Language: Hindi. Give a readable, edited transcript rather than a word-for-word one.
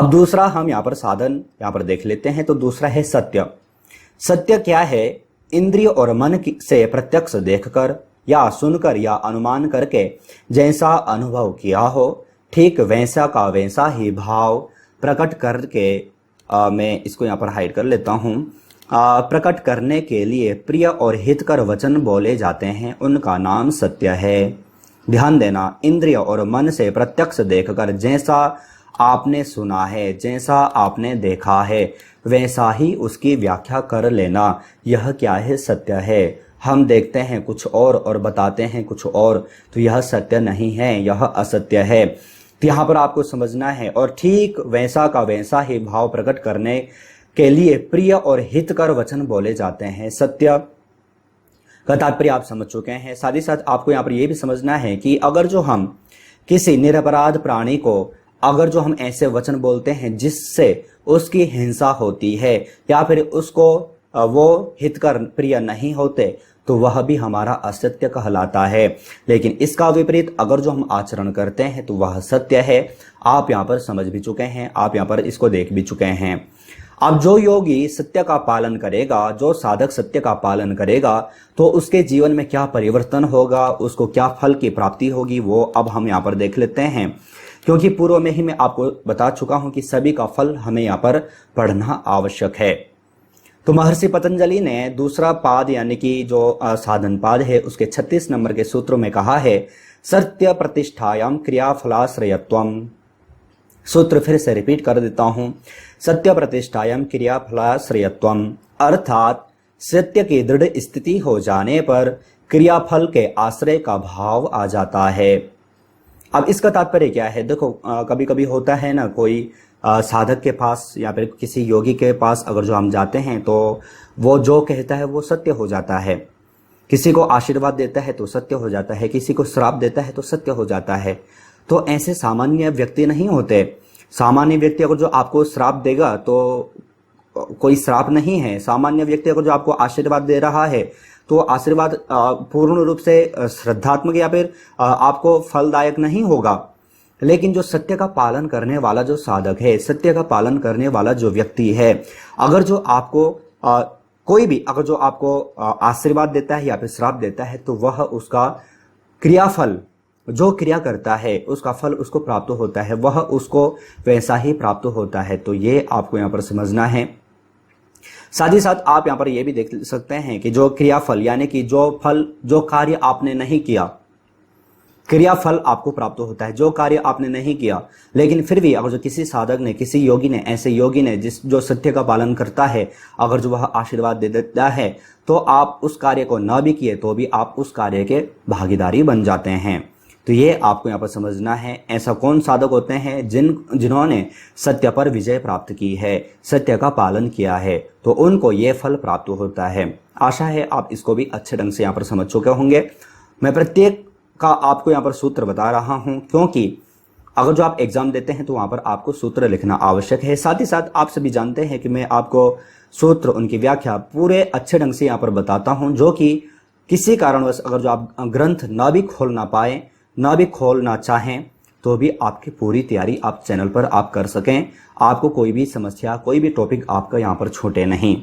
अब दूसरा हम यहाँ पर साधन यहाँ पर देख लेते हैं। तो दूसरा है सत्य। सत्य क्या है? इंद्रिय और मन से प्रत्यक्ष देखकर या सुनकर या अनुमान करके जैसा अनुभव किया हो, ठीक वैसा का वैसा ही भाव प्रकट करके मैं इसको यहाँ पर हाइड कर लेता हूँ। प्रकट करने के लिए प्रिय और हितकर वचन बोले जाते हैं, उनका नाम सत्य है। ध्यान देना, इंद्रिय और मन से प्रत्यक्ष देखकर जैसा आपने सुना है, जैसा आपने देखा है, वैसा ही उसकी व्याख्या कर लेना, यह क्या है? सत्य है। हम देखते हैं कुछ और बताते हैं कुछ और, तो यह सत्य नहीं है, यह असत्य है। तो यहाँ पर आपको समझना है। और ठीक वैसा का वैसा ही भाव प्रकट करने के लिए प्रिय और हितकर वचन बोले जाते हैं। सत्य का तात्पर्य आप समझ चुके हैं। साथ ही साथ आपको यहाँ पर यह भी समझना है कि अगर जो हम किसी निरपराध प्राणी को अगर जो हम ऐसे वचन बोलते हैं जिससे उसकी हिंसा होती है या फिर उसको वो हितकर प्रिय नहीं होते, तो वह भी हमारा असत्य कहलाता है। लेकिन इसका विपरीत अगर जो हम आचरण करते हैं तो वह सत्य है। आप यहाँ पर समझ भी चुके हैं, आप यहाँ पर इसको देख भी चुके हैं। अब जो योगी सत्य का पालन करेगा, जो साधक सत्य का पालन करेगा, तो उसके जीवन में क्या परिवर्तन होगा, उसको क्या फल की प्राप्ति होगी, वो अब हम यहाँ पर देख लेते हैं। क्योंकि पूर्व में ही मैं आपको बता चुका हूं कि सभी का फल हमें यहाँ पर पढ़ना आवश्यक है। तो महर्षि पतंजलि ने दूसरा पाद यानी कि जो साधन पाद है उसके 36 नंबर के सूत्रों में कहा है, सत्य प्रतिष्ठायाम क्रियाफलाश्रयत्वम। सूत्र फिर से रिपीट कर देता हूं, सत्य प्रतिष्ठायाम क्रियाफलाश्रयत्वम, अर्थात सत्य की दृढ़ स्थिति हो जाने पर क्रियाफल के आश्रय का भाव आ जाता है। अब इसका तात्पर्य क्या है? देखो, कभी कभी होता है ना, कोई साधक के पास या फिर किसी योगी के पास अगर जो हम जाते हैं तो वो जो कहता है वो सत्य हो जाता है। किसी को आशीर्वाद देता है तो सत्य हो जाता है, किसी को श्राप देता है तो सत्य हो जाता है। तो ऐसे सामान्य व्यक्ति नहीं होते। सामान्य व्यक्ति अगर जो आपको श्राप देगा तो कोई श्राप नहीं है। सामान्य व्यक्ति अगर जो आपको आशीर्वाद दे रहा है तो आशीर्वाद पूर्ण रूप से श्रद्धात्मक या फिर आपको फलदायक नहीं होगा। लेकिन जो सत्य का पालन करने वाला जो साधक है, सत्य का पालन करने वाला जो व्यक्ति है, अगर जो आपको कोई भी अगर जो आपको आशीर्वाद देता है या फिर श्राप देता है तो वह उसका क्रियाफल, जो क्रिया करता है उसका फल उसको प्राप्त होता है, वह उसको वैसा ही प्राप्त होता है। तो ये आपको यहाँ पर समझना है। साथ ही साथ आप यहाँ पर यह भी देख सकते हैं कि जो क्रियाफल यानी कि जो फल, जो कार्य आपने नहीं किया, क्रियाफल आपको प्राप्त होता है। जो कार्य आपने नहीं किया लेकिन फिर भी अगर जो किसी साधक ने, किसी योगी ने, ऐसे योगी ने जो सत्य का पालन करता है, अगर जो वह आशीर्वाद दे देता है तो आप उस कार्य को न भी किए तो भी आप उस कार्य के भागीदारी बन जाते हैं। तो ये आपको यहाँ पर समझना है। ऐसा कौन साधक होते हैं जिन्होंने सत्य पर विजय प्राप्त की है, सत्य का पालन किया है, तो उनको ये फल प्राप्त होता है। आशा है आप इसको भी अच्छे ढंग से यहाँ पर समझ चुके होंगे। मैं प्रत्येक का आपको यहाँ पर सूत्र बता रहा हूँ क्योंकि अगर जो आप एग्जाम देते हैं तो वहाँ पर आपको सूत्र लिखना आवश्यक है। साथ ही साथ आप सभी जानते हैं कि मैं आपको सूत्र, उनकी व्याख्या पूरे अच्छे ढंग से यहाँ पर बताता हूँ, जो कि किसी कारणवश अगर जो आप ग्रंथ ना भी खोलना पाए, ना भी खोलना चाहें, तो भी आपकी पूरी तैयारी आप चैनल पर आप कर सकें, आपको कोई भी समस्या, कोई भी टॉपिक आपका यहाँ पर छूटे नहीं।